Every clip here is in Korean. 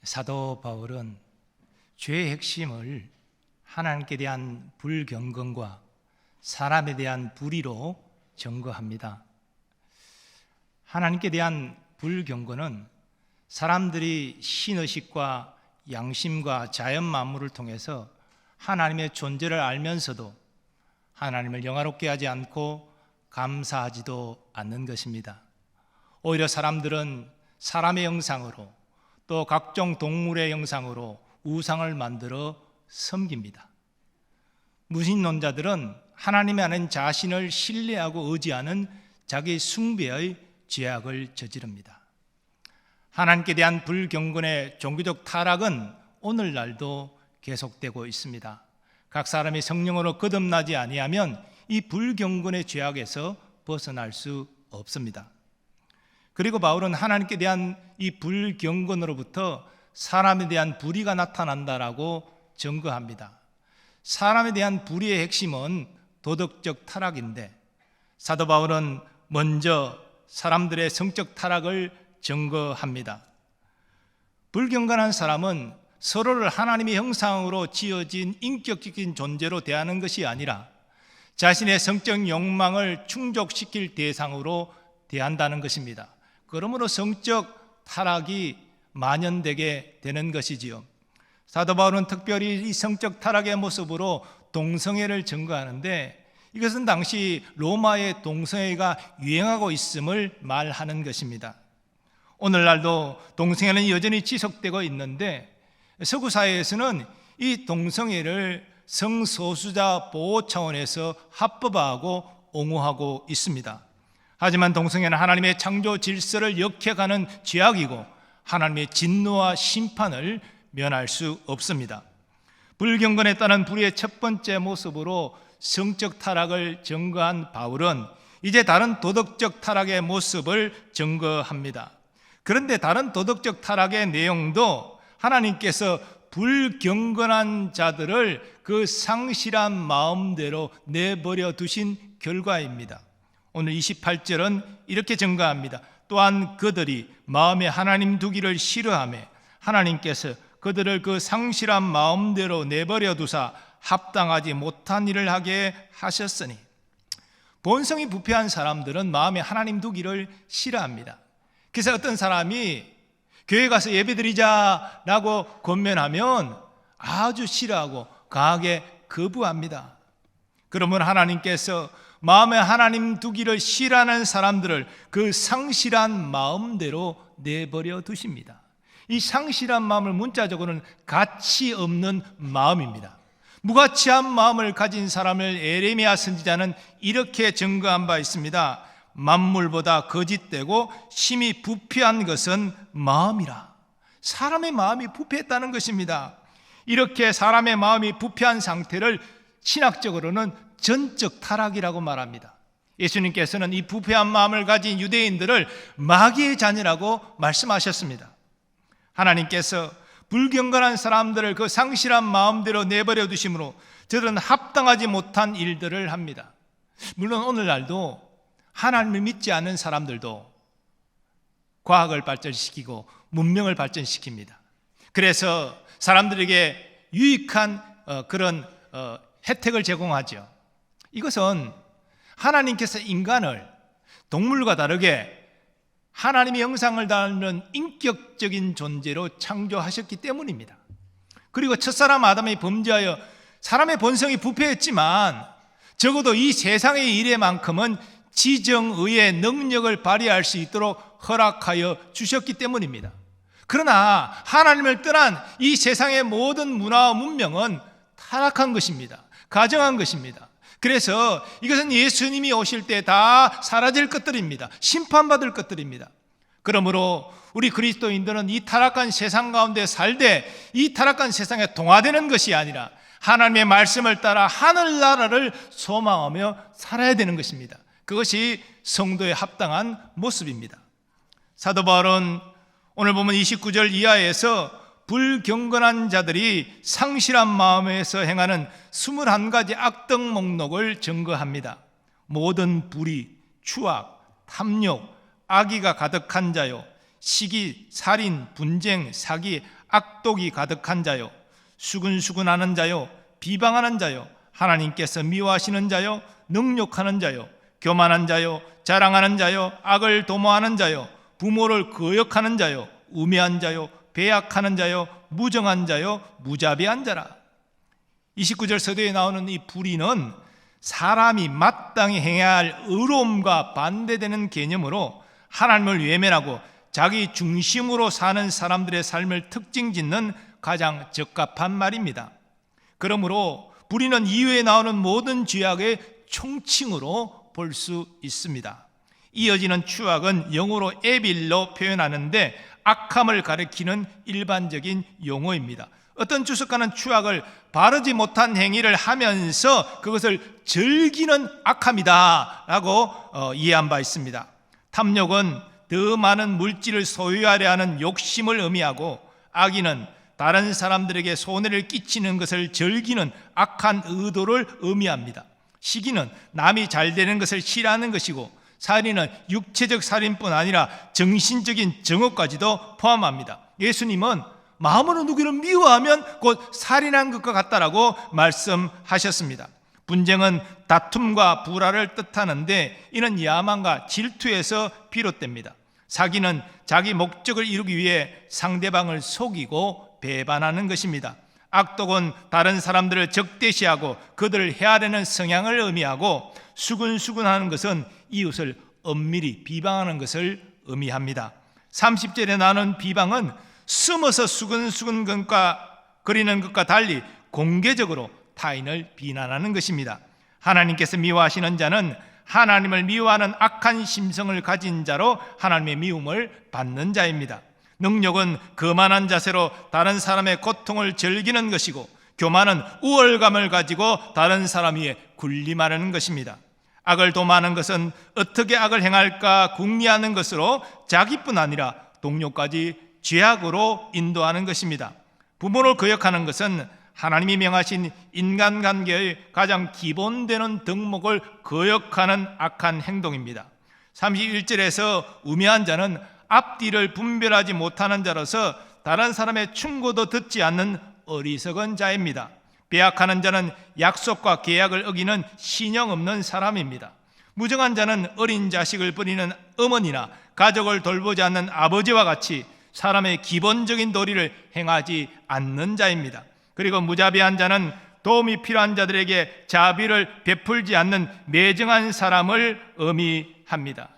사도 바울은 죄의 핵심을 하나님께 대한 불경건과 사람에 대한 불의로 증거합니다. 하나님께 대한 불경건은 사람들이 신의식과 양심과 자연 만물을 통해서 하나님의 존재를 알면서도 하나님을 영화롭게 하지 않고 감사하지도 않는 것입니다. 오히려 사람들은 사람의 형상으로 또 각종 동물의 형상으로 우상을 만들어 섬깁니다. 무신론자들은 하나님 안에 자신을 신뢰하고 의지하는 자기 숭배의 죄악을 저지릅니다. 하나님께 대한 불경건의 종교적 타락은 오늘날도 계속되고 있습니다. 각 사람이 성령으로 거듭나지 아니하면 이 불경건의 죄악에서 벗어날 수 없습니다. 그리고 바울은 하나님께 대한 이 불경건으로부터 사람에 대한 불의가 나타난다라고 증거합니다. 사람에 대한 불의의 핵심은 도덕적 타락인데 사도 바울은 먼저 사람들의 성적 타락을 증거합니다. 불경건한 사람은 서로를 하나님의 형상으로 지어진 인격적인 존재로 대하는 것이 아니라 자신의 성적 욕망을 충족시킬 대상으로 대한다는 것입니다. 그러므로 성적 타락이 만연되게 되는 것이지요. 사도 바울은 특별히 이 성적 타락의 모습으로 동성애를 증거하는데 이것은 당시 로마의 동성애가 유행하고 있음을 말하는 것입니다. 오늘날도 동성애는 여전히 지속되고 있는데 서구 사회에서는 이 동성애를 성소수자 보호 차원에서 합법화하고 옹호하고 있습니다. 하지만 동성애는 하나님의 창조 질서를 역해가는 죄악이고 하나님의 진노와 심판을 면할 수 없습니다. 불경건에 따른 불의의 첫 번째 모습으로 성적 타락을 증거한 바울은 이제 다른 도덕적 타락의 모습을 증거합니다. 그런데 다른 도덕적 타락의 내용도 하나님께서 불경건한 자들을 그 상실한 마음대로 내버려 두신 결과입니다. 오늘 28절은 이렇게 증거합니다. 또한 그들이 마음에 하나님 두기를 싫어하며 하나님께서 그들을 그 상실한 마음대로 내버려 두사 합당하지 못한 일을 하게 하셨으니. 본성이 부패한 사람들은 마음에 하나님 두기를 싫어합니다. 그래서 어떤 사람이 교회 가서 예배드리자라고 권면하면 아주 싫어하고 강하게 거부합니다. 그러면 하나님께서 마음에 하나님 두기를 싫어하는 사람들을 그 상실한 마음대로 내버려 두십니다. 이 상실한 마음을 문자적으로는 가치 없는 마음입니다. 무가치한 마음을 가진 사람을 에레미야 선지자는 이렇게 증거한 바 있습니다. 만물보다 거짓되고 심히 부패한 것은 마음이라. 사람의 마음이 부패했다는 것입니다. 이렇게 사람의 마음이 부패한 상태를 신학적으로는 전적 타락이라고 말합니다. 예수님께서는 이 부패한 마음을 가진 유대인들을 마귀의 자녀라고 말씀하셨습니다. 하나님께서 불경건한 사람들을 그 상실한 마음대로 내버려 두심으로 저들은 합당하지 못한 일들을 합니다. 물론 오늘날도 하나님을 믿지 않는 사람들도 과학을 발전시키고 문명을 발전시킵니다. 그래서 사람들에게 유익한 그런 혜택을 제공하죠. 이것은 하나님께서 인간을 동물과 다르게 하나님의 형상을 닮은 인격적인 존재로 창조하셨기 때문입니다. 그리고 첫사람 아담이 범죄하여 사람의 본성이 부패했지만 적어도 이 세상의 일에만큼은 지정의의 능력을 발휘할 수 있도록 허락하여 주셨기 때문입니다. 그러나 하나님을 떠난 이 세상의 모든 문화와 문명은 타락한 것입니다. 가정한 것입니다. 그래서 이것은 예수님이 오실 때 다 사라질 것들입니다. 심판받을 것들입니다. 그러므로 우리 그리스도인들은 이 타락한 세상 가운데 살되 이 타락한 세상에 동화되는 것이 아니라 하나님의 말씀을 따라 하늘나라를 소망하며 살아야 되는 것입니다. 그것이 성도의 합당한 모습입니다. 사도 바울은 오늘 보면 29절 이하에서 불경건한 자들이 상실한 마음에서 행하는 21가지 악덕 목록을 증거합니다. 모든 불의, 추악, 탐욕, 악의가 가득한 자요, 시기, 살인, 분쟁, 사기, 악독이 가득한 자요, 수근수근하는 자요, 비방하는 자요, 하나님께서 미워하시는 자요, 능욕하는 자요, 교만한 자요, 자랑하는 자요, 악을 도모하는 자요, 부모를 거역하는 자요, 우매한 자요, 배약하는 자요, 무정한 자요, 무자비한 자라. 29절 서두에 나오는 이 불의는 사람이 마땅히 행해야 할 의로움과 반대되는 개념으로 하나님을 외면하고 자기 중심으로 사는 사람들의 삶을 특징 짓는 가장 적합한 말입니다. 그러므로 불의는 이후에 나오는 모든 죄악의 총칭으로 볼 수 있습니다. 이어지는 추악은 영어로 에빌로 표현하는데 악함을 가리키는 일반적인 용어입니다. 어떤 주석가는 추악을 바르지 못한 행위를 하면서 그것을 즐기는 악함이다 라고 이해한 바 있습니다. 탐욕은 더 많은 물질을 소유하려 하는 욕심을 의미하고, 악의는 다른 사람들에게 손해를 끼치는 것을 즐기는 악한 의도를 의미합니다. 시기는 남이 잘 되는 것을 싫어하는 것이고, 살인은 육체적 살인뿐 아니라 정신적인 정욕까지도 포함합니다. 예수님은 마음으로 누구를 미워하면 곧 살인한 것과 같다라고 말씀하셨습니다. 분쟁은 다툼과 불화를 뜻하는데 이는 야망과 질투에서 비롯됩니다. 사기는 자기 목적을 이루기 위해 상대방을 속이고 배반하는 것입니다. 악독은 다른 사람들을 적대시하고 그들을 헤아리는 성향을 의미하고, 수근수근하는 것은 이웃을 엄밀히 비방하는 것을 의미합니다. 30절에 나오는 비방은 숨어서 수근수근 거리는 것과 달리 공개적으로 타인을 비난하는 것입니다. 하나님께서 미워하시는 자는 하나님을 미워하는 악한 심성을 가진 자로 하나님의 미움을 받는 자입니다. 능욕은 거만한 자세로 다른 사람의 고통을 즐기는 것이고, 교만은 우월감을 가지고 다른 사람 위에 군림하려는 것입니다. 악을 도모하는 것은 어떻게 악을 행할까 궁리하는 것으로 자기뿐 아니라 동료까지 죄악으로 인도하는 것입니다. 부모를 거역하는 것은 하나님이 명하신 인간관계의 가장 기본되는 덕목을 거역하는 악한 행동입니다. 31절에서 우매한 자는 앞뒤를 분별하지 못하는 자로서 다른 사람의 충고도 듣지 않는 어리석은 자입니다. 배약하는 자는 약속과 계약을 어기는 신용 없는 사람입니다. 무정한 자는 어린 자식을 버리는 어머니나 가족을 돌보지 않는 아버지와 같이 사람의 기본적인 도리를 행하지 않는 자입니다. 그리고 무자비한 자는 도움이 필요한 자들에게 자비를 베풀지 않는 매정한 사람을 의미합니다.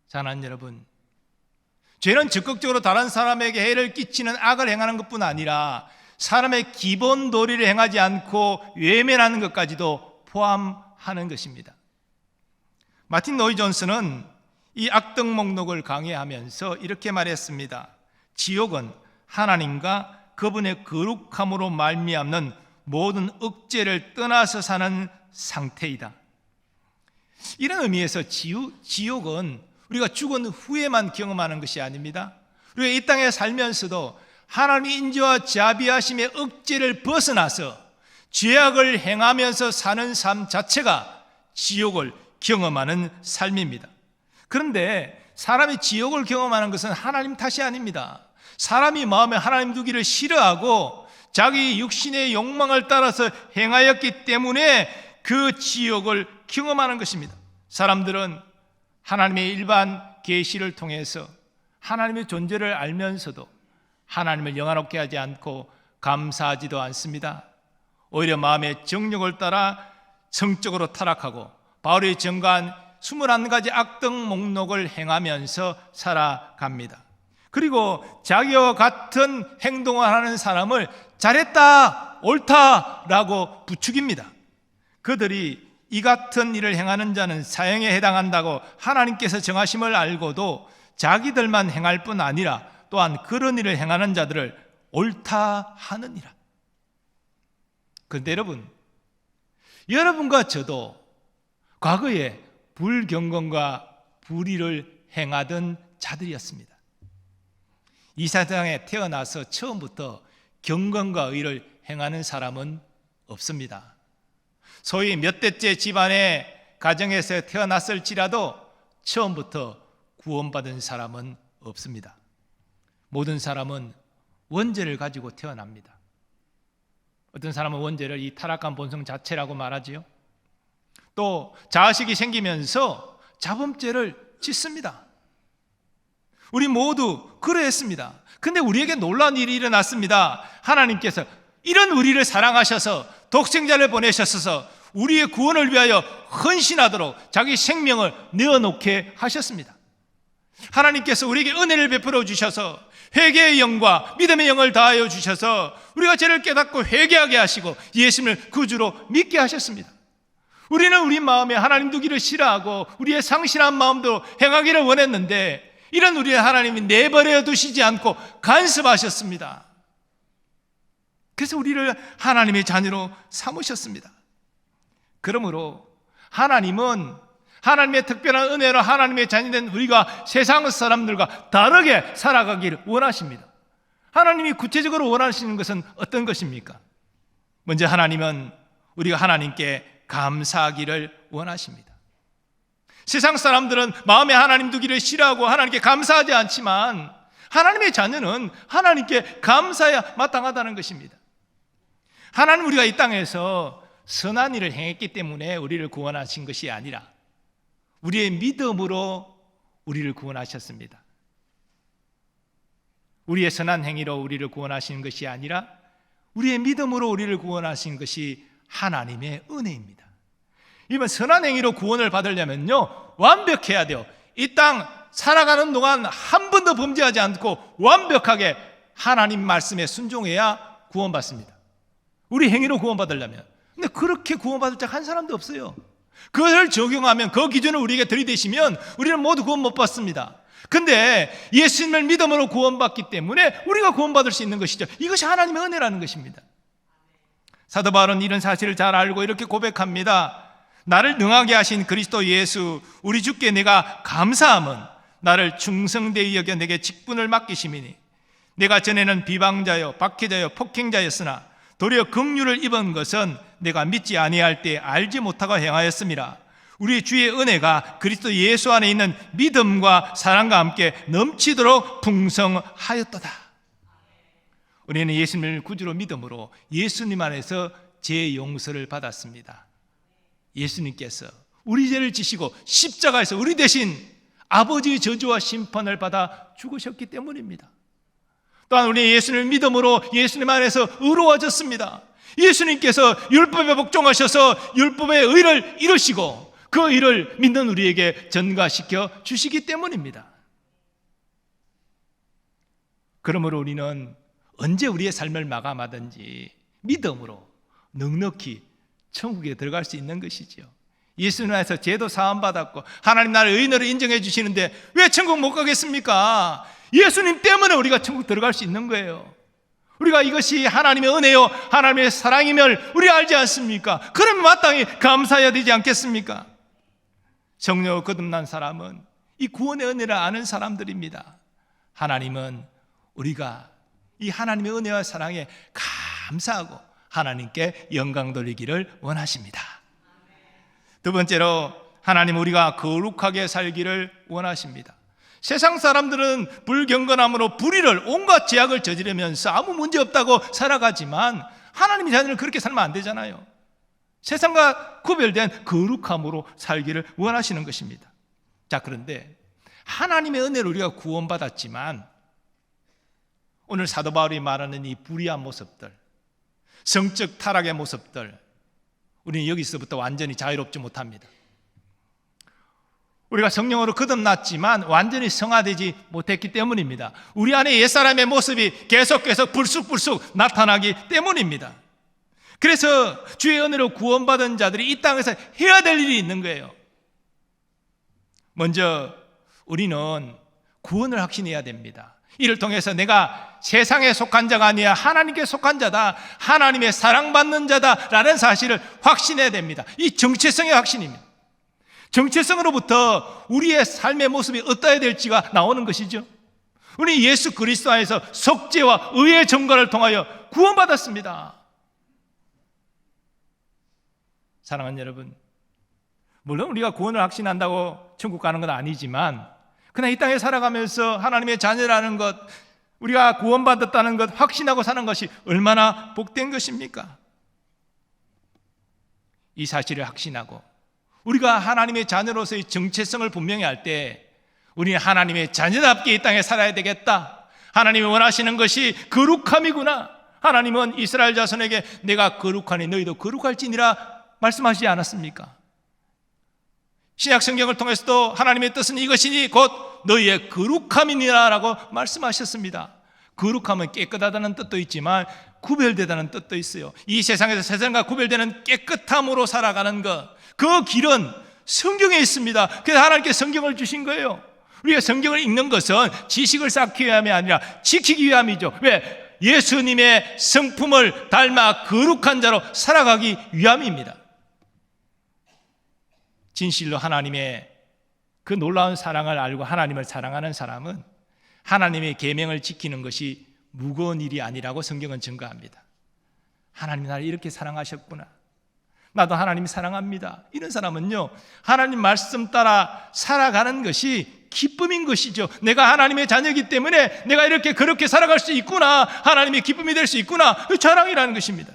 사랑하는 여러분, 죄는 적극적으로 다른 사람에게 해를 끼치는 악을 행하는 것뿐 아니라 사람의 기본 도리를 행하지 않고 외면하는 것까지도 포함하는 것입니다. 마틴 노이 존스는 이 악덕 목록을 강의하면서 이렇게 말했습니다. 지옥은 하나님과 그분의 거룩함으로 말미암는 모든 억제를 떠나서 사는 상태이다. 이런 의미에서 지옥은 우리가 죽은 후에만 경험하는 것이 아닙니다. 우리가 이 땅에 살면서도 하나님의 인자와 자비하심의 억제를 벗어나서 죄악을 행하면서 사는 삶 자체가 지옥을 경험하는 삶입니다. 그런데 사람이 지옥을 경험하는 것은 하나님 탓이 아닙니다. 사람이 마음에 하나님 두기를 싫어하고 자기 육신의 욕망을 따라서 행하였기 때문에 그 지옥을 경험하는 것입니다. 사람들은 하나님의 일반 계시를 통해서 하나님의 존재를 알면서도 하나님을 영화롭게 하지 않고 감사하지도 않습니다. 오히려 마음의 정욕을 따라 성적으로 타락하고 바울이 전가한 21가지 악덕 목록을 행하면서 살아갑니다. 그리고 자기와 같은 행동을 하는 사람을 잘했다, 옳다라고 부추깁니다. 그들이 이 같은 일을 행하는 자는 사형에 해당한다고 하나님께서 정하심을 알고도 자기들만 행할 뿐 아니라 또한 그런 일을 행하는 자들을 옳다 하느니라. 그런데 여러분과 저도 과거에 불경건과 불의를 행하던 자들이었습니다. 이 세상에 태어나서 처음부터 경건과 의를 행하는 사람은 없습니다. 소위 몇 대째 집안의 가정에서 태어났을지라도 처음부터 구원받은 사람은 없습니다. 모든 사람은 원죄를 가지고 태어납니다. 어떤 사람은 원죄를 이 타락한 본성 자체라고 말하지요. 또 자식이 생기면서 자범죄를 짓습니다. 우리 모두 그러했습니다. 근데 우리에게 놀라운 일이 일어났습니다. 하나님께서 이런 우리를 사랑하셔서 독생자를 보내셔서 우리의 구원을 위하여 헌신하도록 자기 생명을 내어놓게 하셨습니다. 하나님께서 우리에게 은혜를 베풀어 주셔서 회개의 영과 믿음의 영을 다하여 주셔서 우리가 죄를 깨닫고 회개하게 하시고 예수님을 구주로 믿게 하셨습니다. 우리는 우리 마음에 하나님 두기를 싫어하고 우리의 상실한 마음도 행하기를 원했는데 이런 우리의 하나님이 내버려 두시지 않고 간섭하셨습니다. 그래서 우리를 하나님의 자녀로 삼으셨습니다. 그러므로 하나님은 하나님의 특별한 은혜로 하나님의 자녀된 우리가 세상 사람들과 다르게 살아가기를 원하십니다. 하나님이 구체적으로 원하시는 것은 어떤 것입니까? 먼저 하나님은 우리가 하나님께 감사하기를 원하십니다. 세상 사람들은 마음에 하나님 두기를 싫어하고 하나님께 감사하지 않지만 하나님의 자녀는 하나님께 감사해야 마땅하다는 것입니다. 하나님 우리가 이 땅에서 선한 일을 행했기 때문에 우리를 구원하신 것이 아니라 우리의 믿음으로 우리를 구원하셨습니다. 우리의 선한 행위로 우리를 구원하시는 것이 아니라 우리의 믿음으로 우리를 구원하신 것이 하나님의 은혜입니다. 이번 선한 행위로 구원을 받으려면요 완벽해야 돼요. 이 땅 살아가는 동안 한 번도 범죄하지 않고 완벽하게 하나님 말씀에 순종해야 구원받습니다. 우리 행위로 구원받으려면. 근데 그렇게 구원받을 자 한 사람도 없어요. 그것을 적용하면 그 기준을 우리에게 들이대시면 우리는 모두 구원 못 받습니다. 근데 예수님을 믿음으로 구원받기 때문에 우리가 구원받을 수 있는 것이죠. 이것이 하나님의 은혜라는 것입니다. 사도 바울은 이런 사실을 잘 알고 이렇게 고백합니다. 나를 능하게 하신 그리스도 예수 우리 주께 내가 감사함은 나를 충성되이 여겨 내게 직분을 맡기심이니 내가 전에는 비방자요 박해자요 폭행자였으나 도리어 긍휼을 입은 것은 내가 믿지 아니할 때 알지 못하고 행하였음이라. 우리 주의 은혜가 그리스도 예수 안에 있는 믿음과 사랑과 함께 넘치도록 풍성하였도다. 우리는 예수님을 구주로 믿음으로 예수님 안에서 죄 용서를 받았습니다. 예수님께서 우리 죄를 지시고 십자가에서 우리 대신 아버지의 저주와 심판을 받아 죽으셨기 때문입니다. 또한 우리 예수님을 믿음으로 예수님 안에서 의로워졌습니다. 예수님께서 율법에 복종하셔서 율법의 의를 이루시고 그 의를 믿는 우리에게 전가시켜 주시기 때문입니다. 그러므로 우리는 언제 우리의 삶을 마감하든지 믿음으로 넉넉히 천국에 들어갈 수 있는 것이죠. 예수님 안에서 죄도 사함받았고 하나님 나를 의인으로 인정해 주시는데 왜 천국 못 가겠습니까? 예수님 때문에 우리가 천국 들어갈 수 있는 거예요. 우리가 이것이 하나님의 은혜요 하나님의 사랑임을 우리 알지 않습니까? 그러면 마땅히 감사해야 되지 않겠습니까? 성령 거듭난 사람은 이 구원의 은혜를 아는 사람들입니다. 하나님은 우리가 이 하나님의 은혜와 사랑에 감사하고 하나님께 영광 돌리기를 원하십니다. 두 번째로 하나님 우리가 거룩하게 살기를 원하십니다. 세상 사람들은 불경건함으로 불의를 온갖 죄악을 저지르면서 아무 문제 없다고 살아가지만 하나님의 자녀는 그렇게 살면 안 되잖아요. 세상과 구별된 거룩함으로 살기를 원하시는 것입니다. 자, 그런데 하나님의 은혜로 우리가 구원받았지만 오늘 사도 바울이 말하는 이 불의한 모습들, 성적 타락의 모습들, 우리는 여기서부터 완전히 자유롭지 못합니다. 우리가 성령으로 거듭났지만 완전히 성화되지 못했기 때문입니다. 우리 안에 옛사람의 모습이 계속해서 불쑥불쑥 나타나기 때문입니다. 그래서 주의 은혜로 구원받은 자들이 이 땅에서 해야 될 일이 있는 거예요. 먼저 우리는 구원을 확신해야 됩니다. 이를 통해서 내가 세상에 속한 자가 아니라 하나님께 속한 자다, 하나님의 사랑받는 자다라는 사실을 확신해야 됩니다. 이 정체성의 확신입니다. 정체성으로부터 우리의 삶의 모습이 어떠해야 될지가 나오는 것이죠. 우리 예수 그리스도 안에서 속죄와 의의 정과를 통하여 구원받았습니다. 사랑하는 여러분, 물론 우리가 구원을 확신한다고 천국 가는 건 아니지만 그러나 이 땅에 살아가면서 하나님의 자녀라는 것, 우리가 구원받았다는 것 확신하고 사는 것이 얼마나 복된 것입니까? 이 사실을 확신하고 우리가 하나님의 자녀로서의 정체성을 분명히 할 때 우리는 하나님의 자녀답게 이 땅에 살아야 되겠다. 하나님이 원하시는 것이 거룩함이구나. 하나님은 이스라엘 자손에게 내가 거룩하니 너희도 거룩할지니라 말씀하시지 않았습니까? 신약 성경을 통해서도 하나님의 뜻은 이것이니 곧 너희의 거룩함이니라 라고 말씀하셨습니다. 거룩함은 깨끗하다는 뜻도 있지만 구별되다는 뜻도 있어요. 이 세상에서 세상과 구별되는 깨끗함으로 살아가는 것, 그 길은 성경에 있습니다. 그래서 하나님께 성경을 주신 거예요. 우리가 성경을 읽는 것은 지식을 쌓기 위함이 아니라 지키기 위함이죠. 왜? 예수님의 성품을 닮아 거룩한 자로 살아가기 위함입니다. 진실로 하나님의 그 놀라운 사랑을 알고 하나님을 사랑하는 사람은 하나님의 계명을 지키는 것이 무거운 일이 아니라고 성경은 증거합니다. 하나님이 나를 이렇게 사랑하셨구나, 나도 하나님 사랑합니다, 이런 사람은요 하나님 말씀 따라 살아가는 것이 기쁨인 것이죠. 내가 하나님의 자녀이기 때문에 내가 이렇게 그렇게 살아갈 수 있구나, 하나님의 기쁨이 될 수 있구나, 그 자랑이라는 것입니다.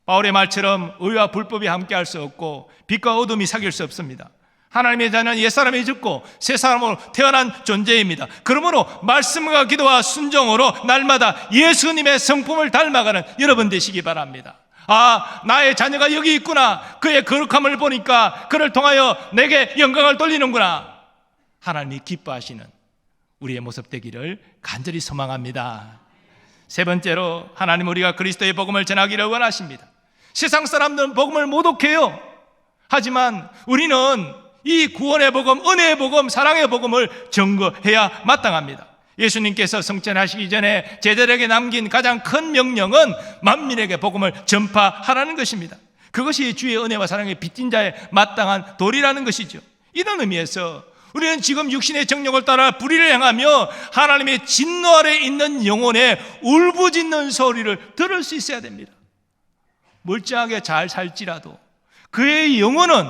바울의 말처럼 의와 불법이 함께할 수 없고 빛과 어둠이 사귈 수 없습니다. 하나님의 자녀는 옛사람이 죽고 새 사람으로 태어난 존재입니다. 그러므로 말씀과 기도와 순종으로 날마다 예수님의 성품을 닮아가는 여러분 되시기 바랍니다. 아, 나의 자녀가 여기 있구나, 그의 거룩함을 보니까 그를 통하여 내게 영광을 돌리는구나, 하나님이 기뻐하시는 우리의 모습 되기를 간절히 소망합니다. 세 번째로, 하나님 우리가 그리스도의 복음을 전하기를 원하십니다. 세상 사람들은 복음을 모독해요. 하지만 우리는 이 구원의 복음, 은혜의 복음, 사랑의 복음을 전거해야 마땅합니다. 예수님께서 승천하시기 전에 제자들에게 남긴 가장 큰 명령은 만민에게 복음을 전파하라는 것입니다. 그것이 주의 은혜와 사랑의 빚진 자의 마땅한 도리라는 것이죠. 이런 의미에서 우리는 지금 육신의 정욕을 따라 불의를 행하며 하나님의 진노 아래 있는 영혼의 울부짖는 소리를 들을 수 있어야 됩니다. 멀쩡하게 잘 살지라도 그의 영혼은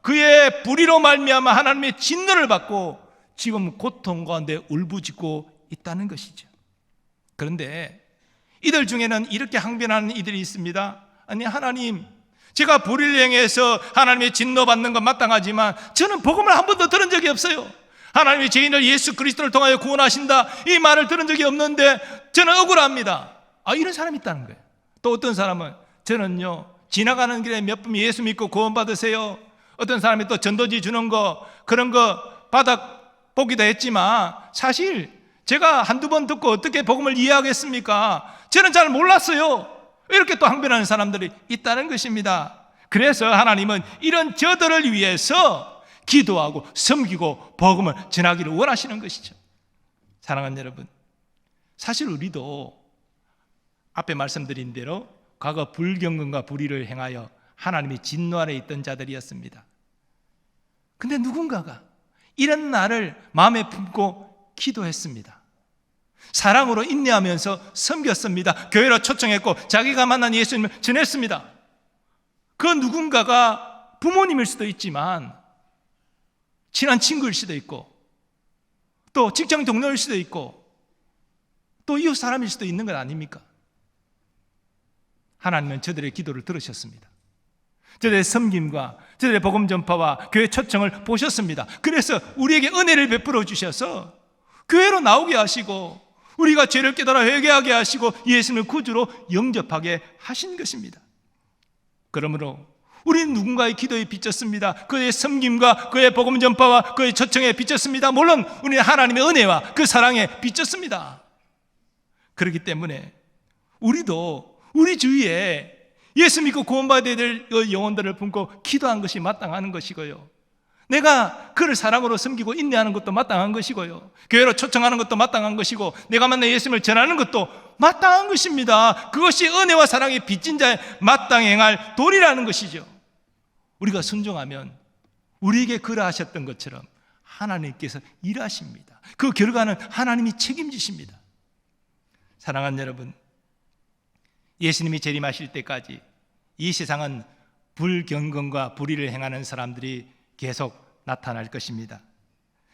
그의 불의로 말미암아 하나님의 진노를 받고 지금 고통 가운데 울부짖고 있다는 것이죠. 그런데 이들 중에는 이렇게 항변하는 이들이 있습니다. 아니, 하나님, 제가 불의를 행해서 하나님의 진노받는 건 마땅하지만 저는 복음을 한 번도 들은 적이 없어요. 하나님이 죄인을 예수 그리스도를 통하여 구원하신다, 이 말을 들은 적이 없는데 저는 억울합니다. 이런 사람이 있다는 거예요. 또 어떤 사람은 저는요 지나가는 길에 몇 분 예수 믿고 구원받으세요. 어떤 사람이 또 전도지 주는 거, 그런 거 받아보기도 했지만 사실 제가 한두 번 듣고 어떻게 복음을 이해하겠습니까? 저는 잘 몰랐어요. 이렇게 또 항변하는 사람들이 있다는 것입니다. 그래서 하나님은 이런 저들을 위해서 기도하고 섬기고 복음을 전하기를 원하시는 것이죠. 사랑하는 여러분, 사실 우리도 앞에 말씀드린 대로 과거 불경건과 불의를 행하여 하나님의 진노 아래 있던 자들이었습니다. 근데 누군가가 이런 나를 마음에 품고 기도했습니다. 사랑으로 인내하면서 섬겼습니다. 교회로 초청했고 자기가 만난 예수님을 전했습니다. 그 누군가가 부모님일 수도 있지만 친한 친구일 수도 있고 또 직장 동료일 수도 있고 또 이웃 사람일 수도 있는 것 아닙니까? 하나님은 저들의 기도를 들으셨습니다. 저들의 섬김과 저들의 복음 전파와 교회 초청을 보셨습니다. 그래서 우리에게 은혜를 베풀어 주셔서 교회로 나오게 하시고 우리가 죄를 깨달아 회개하게 하시고 예수님을 구주로 영접하게 하신 것입니다. 그러므로 우리는 누군가의 기도에 비쳤습니다. 그의 섬김과 그의 복음 전파와 그의 초청에 비쳤습니다. 물론 우리는 하나님의 은혜와 그 사랑에 비쳤습니다. 그렇기 때문에 우리도 우리 주위에 예수 믿고 구원받아야 될 영혼들을 품고 기도한 것이 마땅한 것이고요, 내가 그를 사랑으로 섬기고 인내하는 것도 마땅한 것이고요, 교회로 초청하는 것도 마땅한 것이고, 내가 만난 예수님을 전하는 것도 마땅한 것입니다. 그것이 은혜와 사랑의 빚진 자의 마땅히 행할 도리라는 것이죠. 우리가 순종하면 우리에게 그러하셨던 것처럼 하나님께서 일하십니다. 그 결과는 하나님이 책임지십니다. 사랑하는 여러분, 예수님이 재림하실 때까지 이 세상은 불경건과 불의를 행하는 사람들이 계속 나타날 것입니다.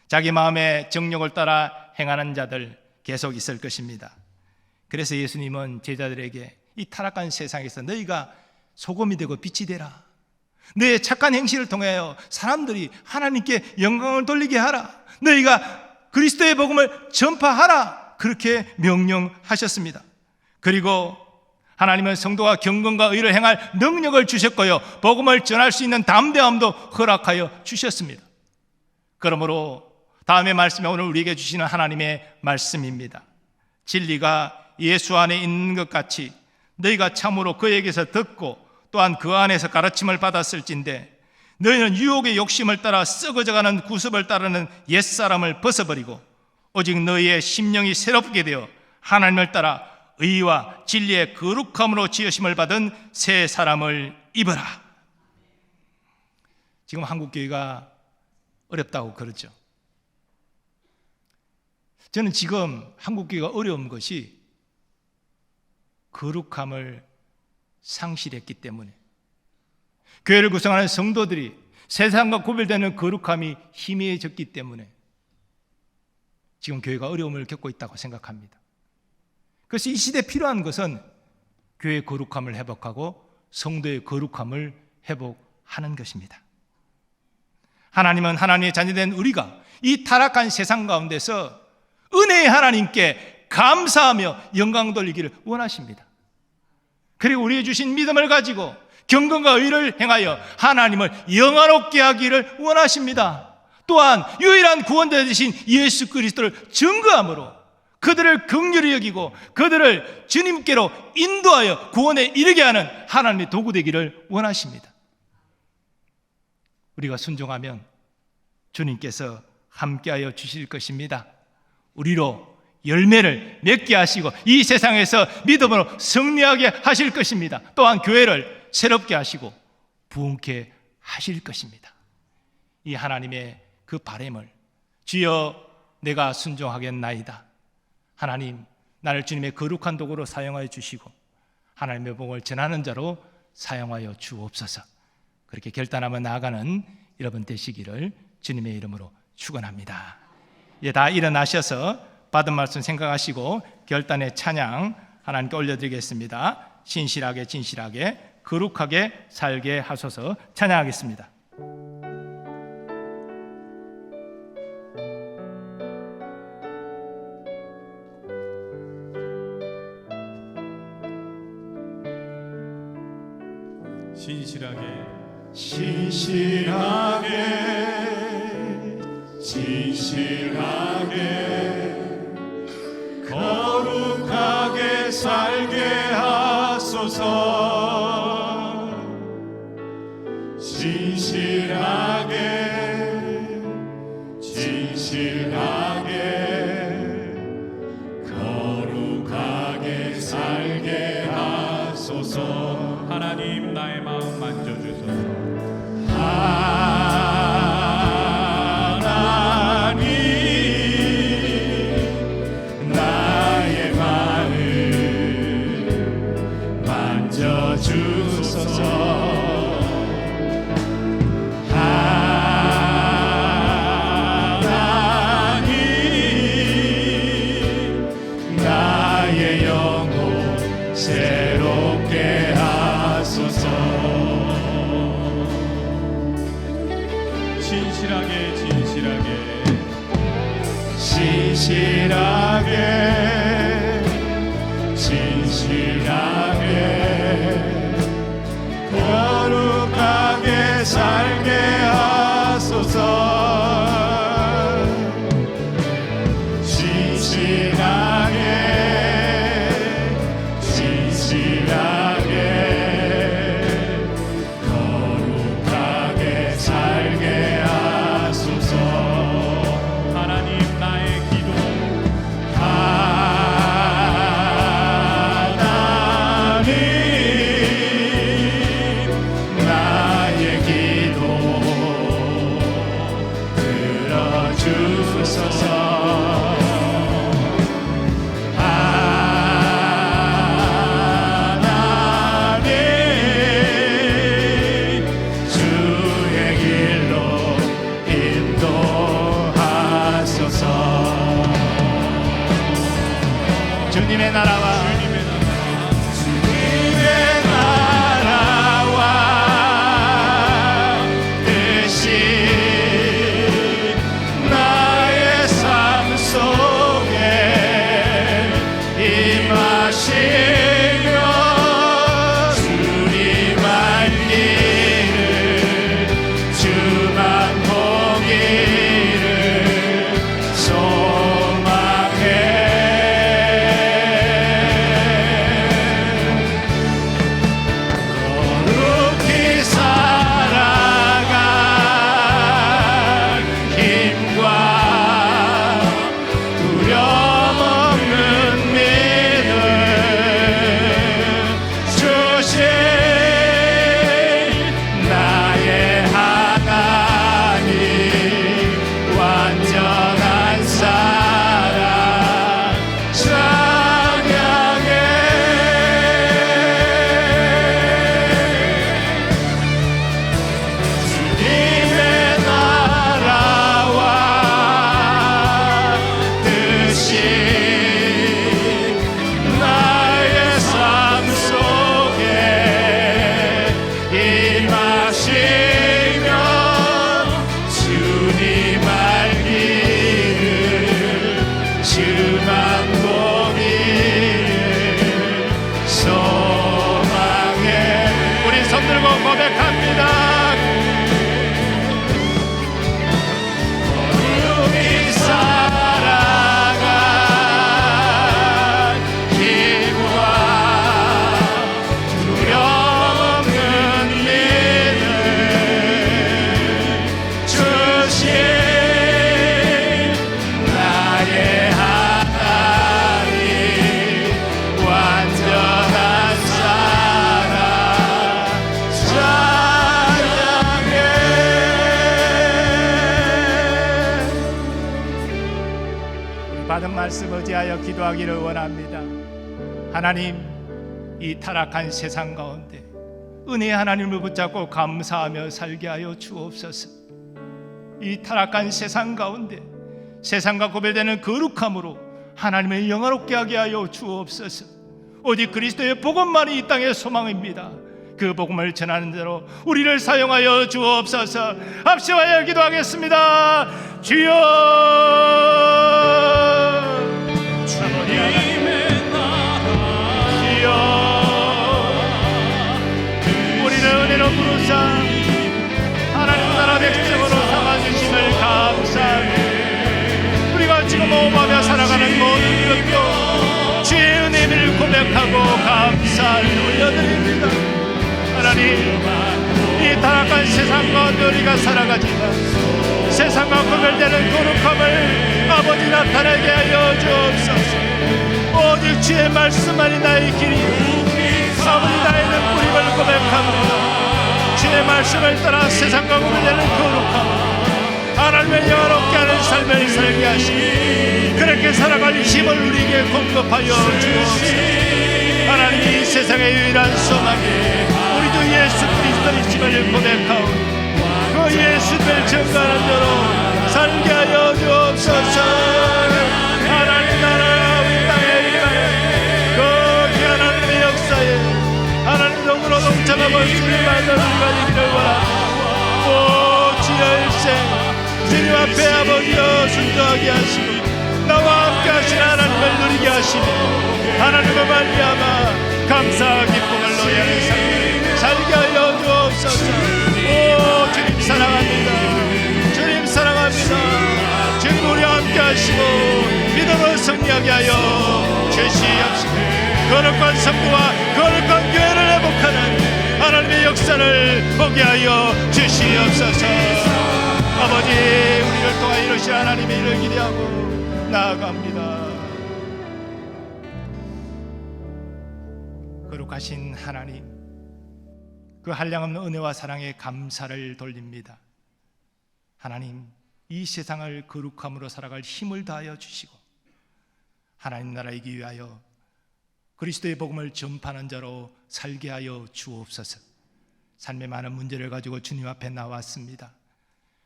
자기 마음의 정욕을 따라 행하는 자들 계속 있을 것입니다. 그래서 예수님은 제자들에게 이 타락한 세상에서 너희가 소금이 되고 빛이 되라. 너의 착한 행실을 통하여 사람들이 하나님께 영광을 돌리게 하라. 너희가 그리스도의 복음을 전파하라. 그렇게 명령하셨습니다. 그리고 하나님은 성도가 경건과 의를 행할 능력을 주셨고요, 복음을 전할 수 있는 담대함도 허락하여 주셨습니다. 그러므로 다음의 말씀이 오늘 우리에게 주시는 하나님의 말씀입니다. 진리가 예수 안에 있는 것 같이 너희가 참으로 그에게서 듣고 또한 그 안에서 가르침을 받았을진데 너희는 유혹의 욕심을 따라 썩어져가는 구습을 따르는 옛사람을 벗어버리고 오직 너희의 심령이 새롭게 되어 하나님을 따라 의와 진리의 거룩함으로 지으심을 받은 새 사람을 입어라. 지금 한국교회가 어렵다고 그러죠. 저는 지금 한국교회가 어려운 것이 거룩함을 상실했기 때문에, 교회를 구성하는 성도들이 세상과 구별되는 거룩함이 희미해졌기 때문에 지금 교회가 어려움을 겪고 있다고 생각합니다. 그래서 이 시대에 필요한 것은 교회의 거룩함을 회복하고 성도의 거룩함을 회복하는 것입니다. 하나님은 하나님의 자녀된 우리가 이 타락한 세상 가운데서 은혜의 하나님께 감사하며 영광 돌리기를 원하십니다. 그리고 우리의 주신 믿음을 가지고 경건과 의를 행하여 하나님을 영화롭게 하기를 원하십니다. 또한 유일한 구원자 되신 예수 그리스도를 증거함으로 그들을 긍휼히 여기고 그들을 주님께로 인도하여 구원에 이르게 하는 하나님의 도구 되기를 원하십니다. 우리가 순종하면 주님께서 함께하여 주실 것입니다. 우리로 열매를 맺게 하시고 이 세상에서 믿음으로 승리하게 하실 것입니다. 또한 교회를 새롭게 하시고 부흥케 하실 것입니다. 이 하나님의 그 바람을, 주여 내가 순종하겠나이다, 하나님 나를 주님의 거룩한 도구로 사용하여 주시고 하나님의 복음을 전하는 자로 사용하여 주옵소서. 그렇게 결단하며 나아가는 여러분 되시기를 주님의 이름으로 축원합니다. 이제 다 일어나셔서 받은 말씀 생각하시고 결단의 찬양 하나님께 올려드리겠습니다. 신실하게 진실하게 거룩하게 살게 하소서. 찬양하겠습니다. 신실하게 거룩하게 살게 하소서. 진실하게 거룩하게 살게 하소서. 하나님 나의 마음 만져주소서. 하나님 나의 마음 만져주소서. 하나님 나의 영혼 새롭게 하소서. 진실하게 거룩하게 살게 하소서. 진실하게 거룩하게 살게 하소서. 하나님 나의 기도 주님의 나라와 뜻이 나의 삶 속에 임하시며 주님 알 길을 주만 보기를 소망해. 거룩히 살아갈 힘과 두려움 없는 믿음 주신 나의 하나님 완전한 사랑 찬양해. 주님의 나라와 뜻이 나의 삶 속에 임하시며 주님 알 길을 주만 보기를 소망해. 우리 손들고 고백합니다. 거룩히 살아갈 힘과 두려움 없는 믿음 주신 나의 하나님 완전한 사랑 찬양해. 우리 받은 말씀 의지하여 기도하기를 원합니다. 하나님, 이 타락한 세상 가운데 은혜의 하나님을 붙잡고 감사하며 살게 하여 주옵소서. 이 타락한 세상 가운데 세상과 구별되는 거룩함으로 하나님을 영화롭게 하게 하여 주옵소서. 오직 그리스도의 복음만이 이 땅의 소망입니다. 그 복음을 전하는 대로 우리를 사용하여 주옵소서. 합심하여 기도하겠습니다. 주여, 주여, 우리를 은혜로 부르사 하나님 나라 백성으로 삼아주심을 감사합니다. 우리가 지금 모험하며 살아가는 모든 것도 주의 은혜를 고백하고 감사를 올려드립니다. 하나님, 이 타락한 세상 가운데 우리가 살아가지만 세상과 구별되는 거룩함을 아버지 나타내게 하여 주옵소서. 오직 주의 말씀만이 나의 길이요 아버지 나의 뿌림을 고백합니다. 주의 말씀을 따라 세상과 구별되는 거룩함 하나님을 영화롭게 하는 삶을 살게 하시고 그렇게 살아갈 힘을 우리에게 공급하여 주옵소서. 하나님, 이 세상의 유일한 소망이 우리 주 예수 그리스도이심을 고백하오 그 예수를 증거하는 대로 살게 하여 주옵소서. 하나님 나라 우리 땅에 임하여 그 하나님의 역사에 하나님 동으로 동참하고 주님의 아들을 가지기를 원합니다. 오 주여 일생 주님 앞에 아버지여 순종하게 하시고 나와 함께 하신 하나님을 누리게 하시며 하나님을 말미암아 감사와 기쁨을 노래하는 삶 살게 하여 주옵소서. 오 주님 사랑합니다. 주님 사랑합니다. 주님 우리와 함께 하시고 믿음으로 승리하게 하여 주시옵시고 거룩한 성도와 거룩한 교회를 회복하는 하나님의 역사를 보게 하여 주시옵소서. 아버지, 우리를 통하여 이루신 하나님의 일을 기대하고 나아갑니다. 거룩하신 하나님, 그 한량없는 은혜와 사랑에 감사를 돌립니다. 하나님, 이 세상을 거룩함으로 살아갈 힘을 다하여 주시고 하나님 나라 이기 위하여 그리스도의 복음을 전파하는 자로 살게 하여 주옵소서. 삶의 많은 문제를 가지고 주님 앞에 나왔습니다.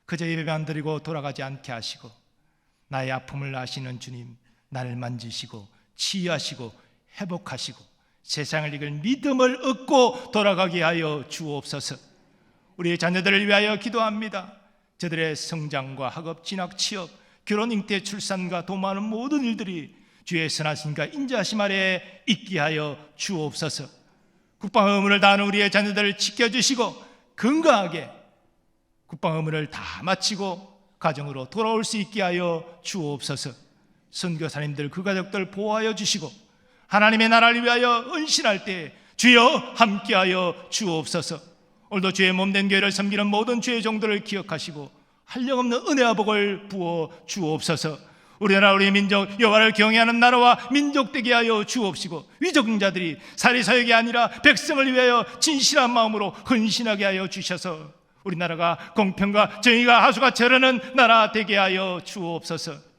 그저 예배만 드리고 돌아가지 않게 하시고 나의 아픔을 아시는 주님, 나를 만지시고 치유하시고 회복하시고 세상을 이길 믿음을 얻고 돌아가게 하여 주옵소서. 우리의 자녀들을 위하여 기도합니다. 저들의 성장과 학업, 진학, 취업, 결혼, 잉태, 출산과 도모하는 모든 일들이 주의 선하심과 인자하심 아래에 있게 하여 주옵소서. 국방 의무를 다하는 우리의 자녀들을 지켜주시고 건강하게 국방 의무를 다 마치고 가정으로 돌아올 수 있게 하여 주옵소서. 선교사님들 그 가족들 보호하여 주시고 하나님의 나라를 위하여 헌신할 때 주여 함께하여 주옵소서. 오늘도 주의 몸된 교회를 섬기는 모든 주의 종들을 기억하시고 한량없는 은혜와 복을 부어 주옵소서. 우리나라 우리 민족 여호와를 경외하는 나라와 민족 되게 하여 주옵시고 위적자들이 사리사욕이 아니라 백성을 위하여 진실한 마음으로 헌신하게 하여 주셔서 우리나라가 공평과 정의가 하수가 저르는 나라 되게 하여 주옵소서.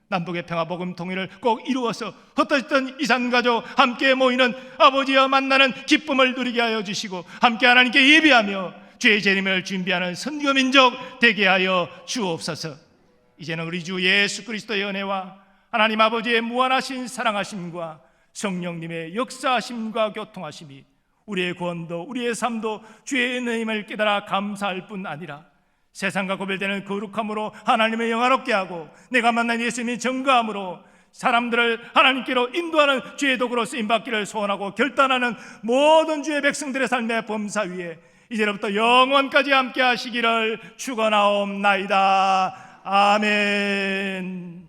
남북의 평화 복음 통일을 꼭 이루어서 흩어졌던 이산가족 함께 모이는 아버지와 만나는 기쁨을 누리게 하여 주시고 함께 하나님께 예배하며 주의 재림을 준비하는 선교민족 되게 하여 주옵소서. 이제는 우리 주 예수 그리스도의 은혜와 하나님 아버지의 무한하신 사랑하심과 성령님의 역사하심과 교통하심이 우리의 구원도 우리의 삶도 주의 은혜임을 깨달아 감사할 뿐 아니라 세상과 구별되는 거룩함으로 하나님을 영화롭게 하고 내가 만난 예수님의 정가함으로 사람들을 하나님께로 인도하는 주의 도구로 쓰임받기를 소원하고 결단하는 모든 주의 백성들의 삶의 범사 위에 이제로부터 영원까지 함께 하시기를 축원하옵나이다. 아멘.